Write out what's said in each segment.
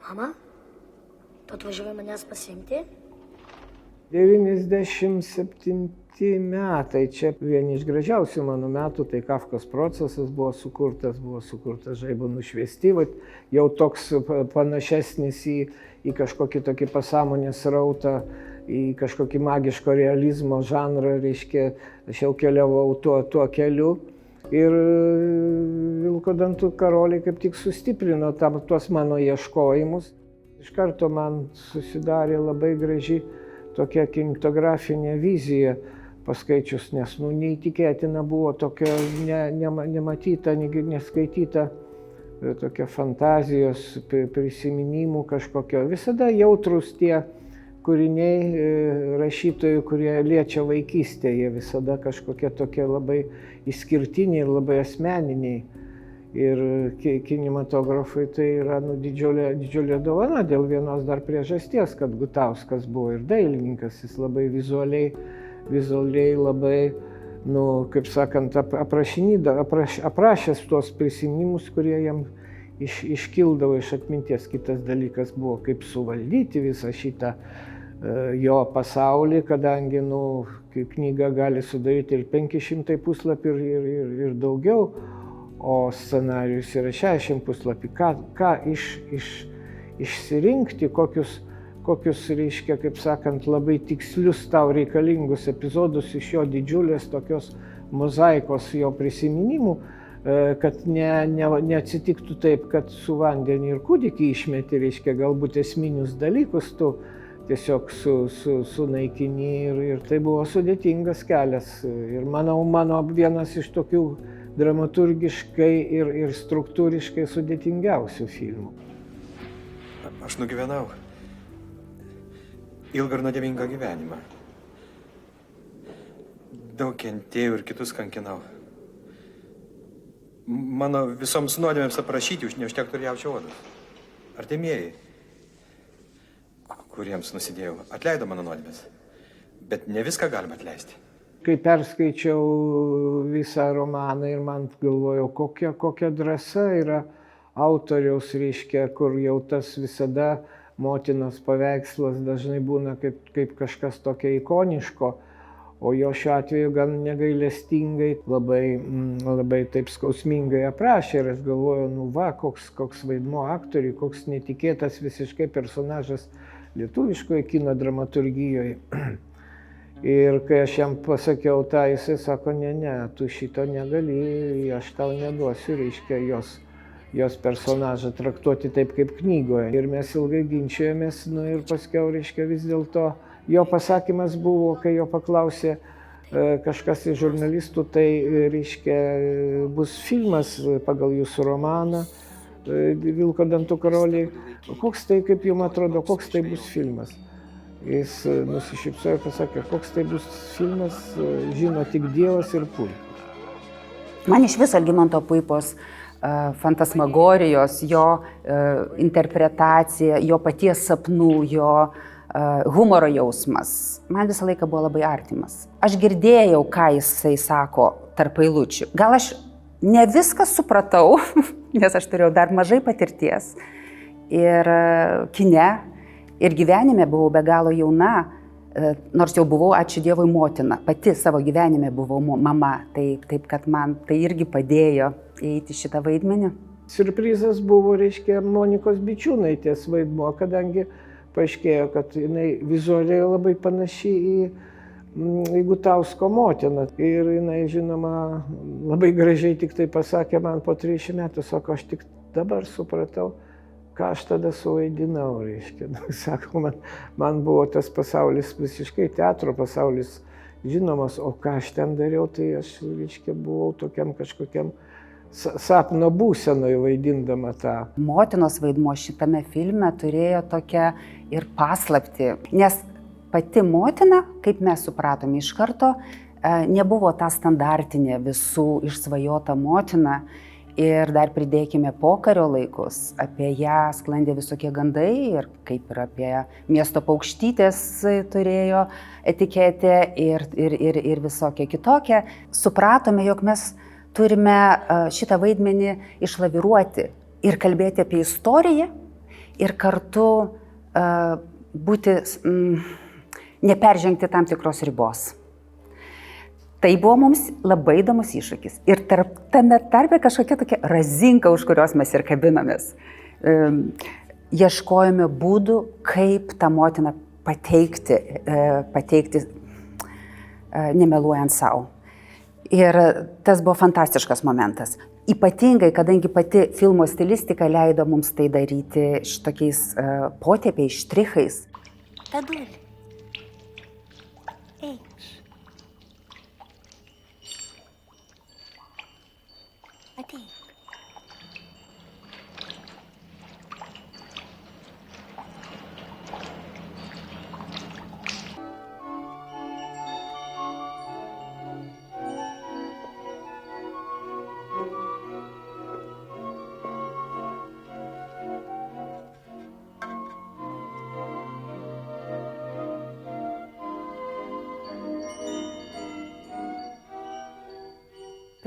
Mama, tu atvažiavai manęs pasiimti? 97 metai, čia vieni iš gražiausių mano metų, tai Kafkos procesas buvo sukurtas Žaibo nušviesti, jau toks panašesnis į kažkokį tokį pasąmonės rautą, į kažkokį magiško realizmo žanrą, reiškia, aš jau keliavau tuo keliu. Ir Vilko dantų karoliai kaip tik sustiprino tuos mano ieškojimus. Iš karto man susidarė labai graži tokia kinematografinė vizija paskaičius, nes neįtikėtina buvo tokia nematyta, neskaityta tokia fantazijos, prisiminimų kažkokio. Visada jautrus tie kūriniai rašytojų, kurie liečia vaikystę, jie visada kažkokie tokie labai išskirtiniai ir labai asmeniniai. Ir kinematografui tai yra didžiulė dovana dėl vienos dar priežasties, kad Gutauskas buvo ir dailininkas, jis labai vizualiai labai, kaip sakant, aprašęs tuos prisiminimus, kurie jam iškildavo iš atminties. Kitas dalykas buvo, kaip suvaldyti visą šitą jo pasaulį, kadangi knyga gali sudaryti ir 500 puslapių ir daugiau, o scenarijus yra 60 puslapį. Ką išsirinkti, kokius, reiškia, kaip sakant, labai tikslius tau reikalingus epizodus iš jo didžiulės tokios mozaikos jo prisiminimų, kad neatsitiktų taip, kad su vandeniu ir kūdikį išmeti, reiškia, galbūt esminius dalykus tu tiesiog sunaikini ir tai buvo sudėtingas kelias. Ir mano vienas iš tokių dramaturgiškai ir struktūriškai sudėtingiausių filmų. Aš nugyvenau ilgą ir nuodėmingą gyvenimą. Daug kentėjau ir kitus kankinau. Mano visoms nuodėmėms aprašyti neužtektų ir jaučio odos. Artimieji, kuriems nusidėjau, atleido mano nuodėmės, bet ne viską galima atleisti. Kai perskaičiau visą romaną ir man galvojau, kokia drąsa yra autoriaus, reiškia, kur jau tas visada motinos paveikslas dažnai būna kaip kažkas tokio ikoniško, o jo šiuo atveju gan negailestingai, labai taip skausmingai aprašė. Ir aš galvojau, koks vaidmuo aktoriui, koks netikėtas visiškai personažas lietuviškoje kino dramaturgijoje. Ir kai aš jam pasakiau tą, jisai sako, ne, tu šito negali, aš tau neduosiu, reiškia, jos personažą traktuoti taip kaip knygoje. Ir mes ilgai ginčijomės, ir paskiau, reiškia, vis dėlto jo pasakymas buvo, kai jo paklausė kažkas iš žurnalistų, tai, reiškia, bus filmas pagal jūsų romaną Vilko dantų karoliai. Koks tai, kaip jums atrodo, koks tai bus filmas? Jis nusišypsojo ir pasakė, koks tai bus filmas, žino tik Dievas ir Puipa. Man iš viso Algimanto Puipos fantasmagorijos, jo interpretacija, jo paties sapnų, jo humoro jausmas, man visą laiką buvo labai artimas. Aš girdėjau, ką jisai sako tarp eilučių. Gal aš ne viską supratau, nes aš turėjau dar mažai patirties. Ir kine, ir gyvenime buvau be galo jauna, nors jau buvau, ačiū Dievui, motina. Pati savo gyvenime buvau mama, taip kad man tai irgi padėjo įeiti šitą vaidmenį. Siurprizas buvo, reiškia, Monikos Bičiūnaitės vaidmuo, kadangi paaiškėjo, kad jinai vizualiai labai panaši į Gutausko motiną. Ir jinai, žinoma, labai gražiai tik tai pasakė man po 30 metų, sako, aš tik dabar supratau, ką aš tada suvaidinau, reiškia. Sako, man buvo tas pasaulis, visiškai teatro pasaulis žinomas, o ką aš ten dariau, tai aš, reiškia, buvau tokiam kažkokiam sapno būsenoje vaidindama tą. Motinos vaidmuo šitame filme turėjo tokią ir paslaptį, nes pati motina, kaip mes supratome iš karto, nebuvo ta standartinė visų išsvajota motina. Ir dar pridėkime pokario laikus, apie ją sklandė visokie gandai ir kaip ir apie miesto paukštytės turėjo etiketę ir visokie kitokie. Supratome, jog mes turime šitą vaidmenį išlaviruoti ir kalbėti apie istoriją ir kartu neperžengti tam tikros ribos. Tai buvo mums labai įdomus iššūkis. Ir tame tarpe kažkokia tokia razinka, už kurios mes ir kabinomės. Ieškojome būdų, kaip tą motiną pateikti nemeluojant savo. Ir tas buvo fantastiškas momentas. Ypatingai, kadangi pati filmo stilistika leido mums tai daryti šitokiais potėpiais, štrichais. Taduli. Eik. Ateik.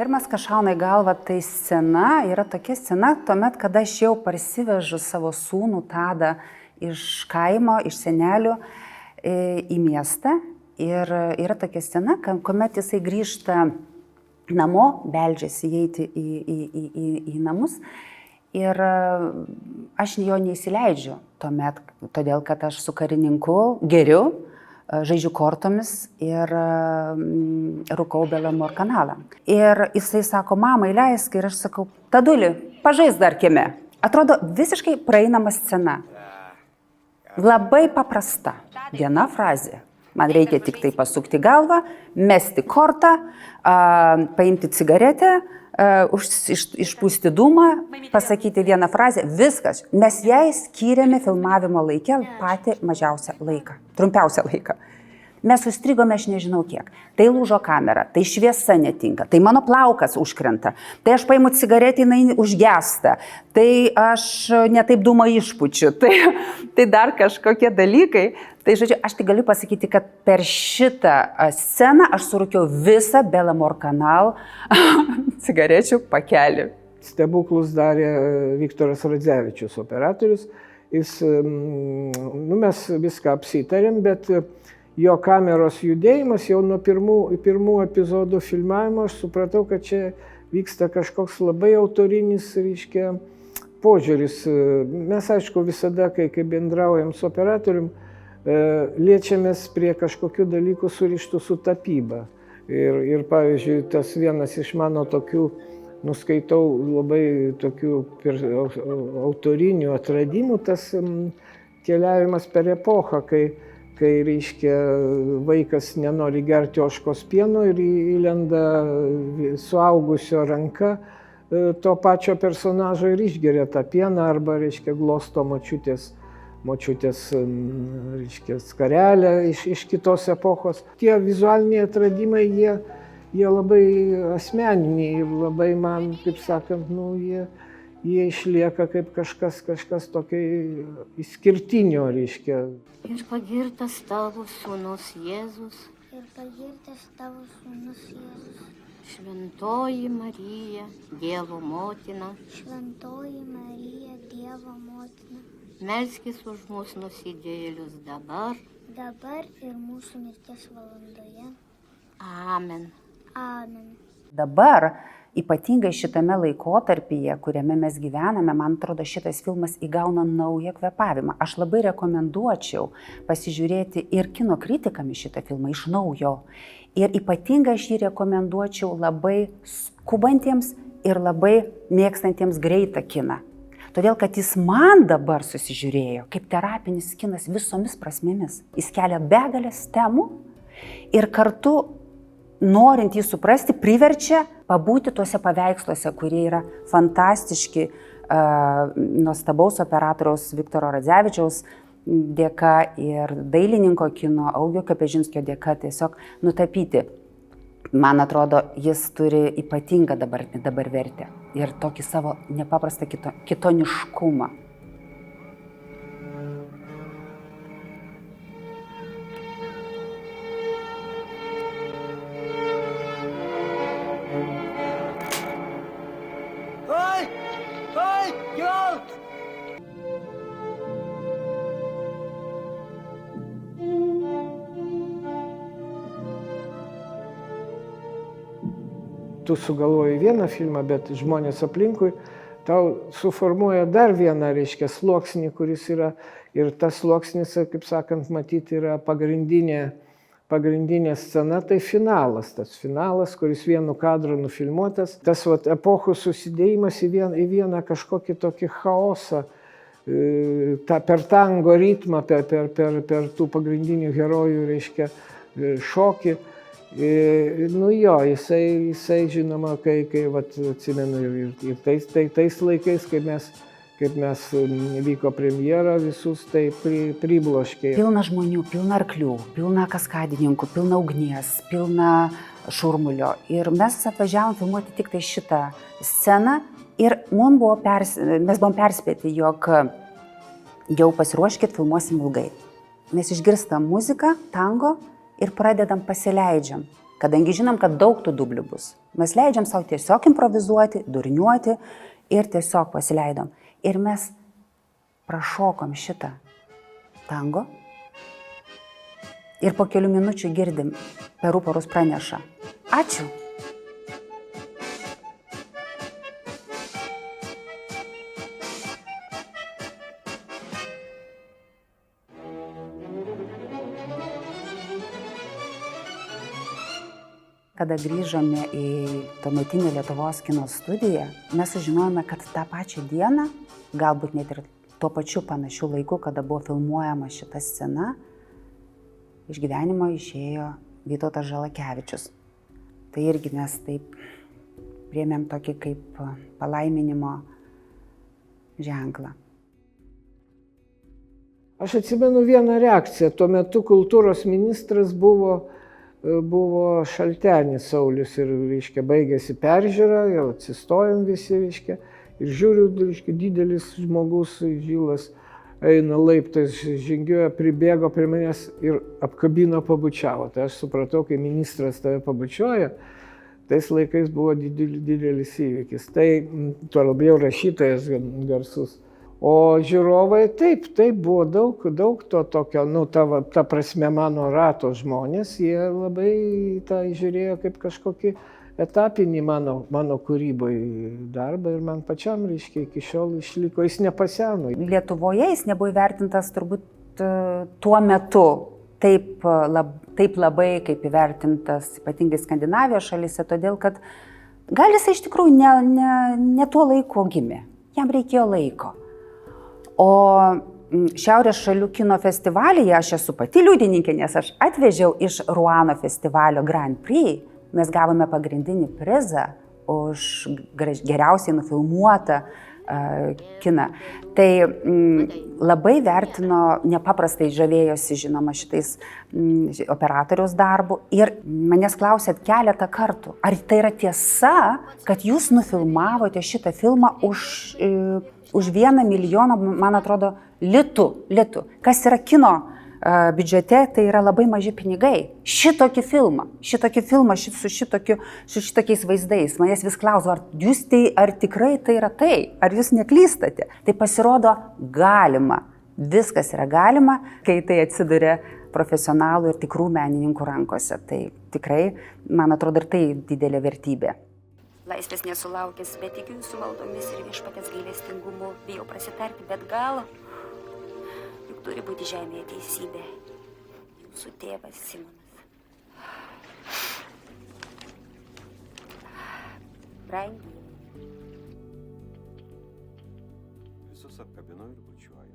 Pirmas, kas šauna į galvą, tai scena yra tokia scena, tuomet, kada aš jau parsivežu savo sūnų Tadą iš kaimo, iš senelių į miestą. Ir yra tokia scena, kuomet jisai grįžta namo, beldžiasi įeiti į namus. Ir aš jo neįsileidžiu tuomet, todėl kad aš su karininku geriu, žaidžiu kortomis ir rūkau Belamor kanalą. Ir jisai sako, mama, įleisk, ir aš sakau, Taduli, pažais dar kieme. Atrodo visiškai praeinama scena. Labai paprasta. Viena frazė. Man reikia tik tai pasukti galvą, mesti kortą, paimti cigaretę, išpūsti dūmą, pasakyti vieną frazę, viskas. Mes jai skyrėme filmavimo laikę patį mažiausią laiką, trumpiausią laiką. Mes sustrigome, aš nežinau kiek. Tai lūžo kamera, tai šviesa netinka, tai mano plaukas užkrenta, tai aš paimu cigaretę, jinai užgesta, tai aš netaip dūmą išpučiu, tai dar kažkokie dalykai. Tai žodžiu, aš tik galiu pasakyti, kad per šitą sceną aš surūkiau visą Belamor kanal cigarečių pakelį. Stebuklus darė Viktoras Radzevičius, operatorius. Mes viską apsitarėm, bet jo kameros judėjimas jau nuo pirmų epizodų filmavimo aš supratau, kad čia vyksta kažkoks labai autorinis, reiškia, požiūris. Mes, aišku, visada, kai bendraujam su operatorium, liečiamės prie kažkokių dalykų surištų su tapyba. Ir pavyzdžiui, tas vienas iš mano tokių, nuskaitau labai tokių autorinių atradimų, tas keliavimas per epochą, kai reiškia, vaikas nenori gerti ožkos pieno ir įlenda suaugusio ranka to pačio personažo ir išgeria tą pieną arba, reiškia, glosto močiutės, reiškia, skarelę iš kitos epochos. Tie vizualiniai atradimai, jie labai asmeniniai ir labai man, kaip sakant, jie išlieka kaip kažkas tokio išskirtinio, reiškia. Ir pagirtas tavo sūnus Jėzus. Ir pagirtas tavo sūnus Jėzus. Šventoji Marija, Dievo motina. Šventoji Marija, Dievo motina. Melskis už mūsų nusidėjėlius dabar. Dabar ir mūsų mirties valandoje. Amen. Amen. Dabar, ypatingai šitame laikotarpyje, kuriame mes gyvename, man atrodo, šitas filmas įgauna naują kvėpavimą. Aš labai rekomenduočiau pasižiūrėti ir kino kritikam į šitą filmą iš naujo. Ir ypatingai aš jį rekomenduočiau labai skubantiems ir labai mėgstantiems greitą kiną. Todėl, kad jis man dabar susižiūrėjo kaip terapinis kinas visomis prasmėmis. Jis kelia begalės temų ir kartu, norint jį suprasti, priverčia pabūti tuose paveiksluose, kurie yra fantastiški, nuostabaus operatoriaus Viktoro Radzevičiaus dėka ir dailininko kino Augio Kapežinskio dėka tiesiog nutapyti. Man atrodo, jis turi ypatingą dabar vertę ir tokį savo nepaprastą kitoniškumą. tu sugalvoji vieną filmą, bet žmonės aplinkui tau suformuoja dar vieną, reiškia, sluoksnį, kuris yra, ir tas sluoksnis, kaip sakant, matyti yra pagrindinė scena, tai finalas. Tas finalas, kuris vienu kadru nufilmuotas, tas epochų susidėjimas į vieną kažkokį tokį chaosą, per tango ritmą, per tų pagrindinių herojų, reiškia, šokį. Nu jo, jisai žinoma, kai atsimenu ir tais laikais, kaip mes vyko premjera, visus tai pribloškė. Pilna žmonių, pilna arklių, pilna kaskadininkų, pilna ugnies, pilna šurmulio. Ir mes atvažiavom filmuoti tik tai šitą sceną ir mes buvom perspėti, jog jau pasiruoškit, filmuosim ilgai. Mes išgirstam muziką, tango ir pasileidžiam, kadangi žinom, kad daug tų dublių bus. Mes leidžiam savo tiesiog improvizuoti, durniuoti ir tiesiog pasileidom. Ir mes prašokom šitą tango ir po kelių minučių girdim, per ruporus praneša: ačiū. Kada grįžome į tuometinę Lietuvos kino studiją, mes sužinojome, kad tą pačią dieną, galbūt net ir tuo pačiu panašiu laiku, kada buvo filmuojama šita scena, iš gyvenimo išėjo Vytautas Žalakevičius. Tai irgi mes taip priėmėm tokį kaip palaiminimo ženklą. Aš atsimenu vieną reakciją. Tuo metu kultūros ministras buvo Šaltenis Saulius ir, reiškia, baigėsi peržiūra, jau atsistojom visi, reiškia, ir žiūriu, reiškia, didelis žmogus, Žilas, eina laiptais, žingiuoja, pribėgo prie manęs ir apkabino, pabučiavo. Tai aš supratau, kai ministras tave pabučiuoja, tais laikais buvo didelis įvykis. Tai tuo labiau rašytojas garsus. O žiūrovai taip buvo daug to tokio, ta prasme mano rato žmonės, jie labai tą žiūrėjo kaip kažkokį etapinį mano kūryboje darbą ir man pačiam, reiškia, iki šiol išliko, jis nepaseno. Lietuvoje jis nebuvo įvertintas turbūt tuo metu taip labai, kaip įvertintas ypatingai Skandinavijos šalyse, todėl kad gal jis iš tikrųjų ne tuo laiku gimė, jam reikėjo laiko. O Šiaurės šalių kino festivalyje aš esu pati liudininkė, nes aš atvežiau iš Ruano festivalio Grand Prix. Mes gavome pagrindinį prizą už geriausiai nufilmuotą kiną. Tai labai vertino, nepaprastai žavėjosi, žinoma, šitais operatoriaus darbu. Ir manęs klausėt keletą kartų, ar tai yra tiesa, kad jūs nufilmavote šitą filmą už 1 milijoną, man atrodo, litų. Kas yra kino biudžete, tai yra labai maži pinigai. Šitokį filmą su šitokiais vaizdais. Manęs vis klauso, ar tikrai tai yra tai, ar jūs neklystate. Tai pasirodo galima, viskas yra galima, kai tai atsiduria profesionalų ir tikrų menininkų rankose. Tai tikrai, man atrodo, ir tai didelė vertybė. Laisvės nesulaukęs, bet tikiu jūsų maldomis ir viešpatės gailestingumu, bijau prasitarti, bet gal juk turi būti žemėje teisybė. Jūsų tėvas Simonas. Brangiai. Visus apkabinu ir bučiuoju.